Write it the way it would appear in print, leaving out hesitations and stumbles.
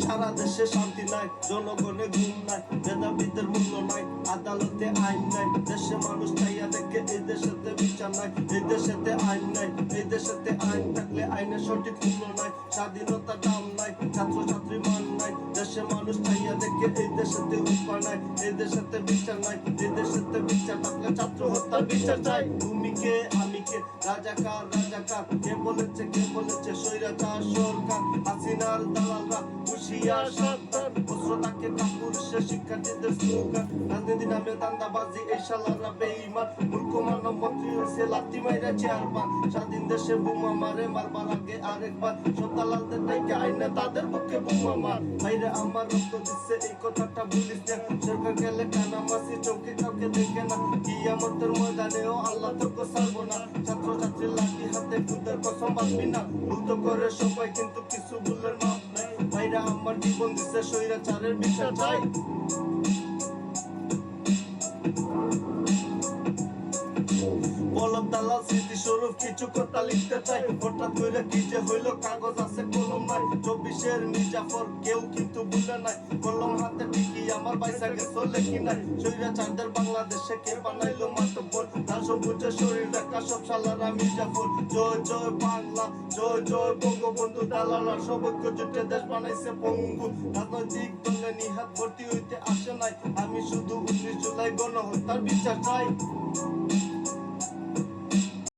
সারা দেশে শান্তি নাই, জনগণে ঘুম নাই, মেধাবীদের মূল্য নাই, আদালতে আইন নাই। দেশে মানুষ চাইয়া দেখে এই দেশেতে বিচার নাই, এই দেশেতে আইন নাই। এই দেশেতে আইন থাকলে আইনের সঠিক মূল্য নাই, স্বাধীনতার দাম নাই, ছাত্রছাত্রী মান নাই। দেশে মানুষ চাইয়া দেখে এই দেশেতে উপায় নাই, এই দেশেতে বিচার নাই। এই দেশেতে বিচার থাকলে ছাত্র হত্যার বিচার চাই। তুমি কে আমি কে, রাজাকার রাজাকার, কে বলেছে স্বৈরাচার সরকার। হাসিনার দালালরা হুঁশিয়ার সাবধান, অস্ত্র তাকে কাপুরুষে শিক্ষার্থীদের স্লোগান। রাজনীতি নামে দান্দাবাজি, এই শালারা বেঈমান। মূর্খ মানব মন্ত্রী হয়েছে লাথি মাইরা চেয়ারম্যান। স্বাধীন দেশে বোমা মারে, মারবার আগে আরেকবার। সত্তালালদের ডাইকে আইনা তাদের পক্ষে বোমা মার। বাইরে আমার রক্ত দিচ্ছে এই কথাটা বলিস না, সরকার গেলে কানামাসি চৌকি কাউকে দেখে না। কিয়ামতের ময়দানেও আল্লাহ তোকে ছাড়বো না। ছাত্রছাত্রী লাঠি হাতে খুদের কসম বাঁধবি না। ভুল তো করে সবাই কিন্তু কিছু ভুলের মাপ নাই। বাইরে আমার জীবন দিচ্ছে স্বৈরাচারের বিচার চাই। বলব দালাল স্মৃতি স্বরূপ কিছু কথা লিখতে চাই। হঠাৎ করে কি যে হইলো, কাগজ আছে কলম নাই। 24-এর মির্জাফর কেউ কিন্তু ভুলে নাই, কলম হাতে ঠিকই আমার বাইসা গেছো লেখি নাই। স্বৈরাচারদের বাংলাদেশে কে বানাইলো মাতব্বর, লাল সবুজের শরীর দেখা সব শালারা মির্জাফর। জয় জয় বাংলা, জয় জয় বঙ্গবন্ধু। দালালরা সব ঐক্য জুটে দেশ বানাইছে পঙ্গু। রাজনৈতিক দলে নিহাত ভর্তি হইতে আসে নাই, আমি শুধু 19 জুলাই গণহত্যার বিচার চাই।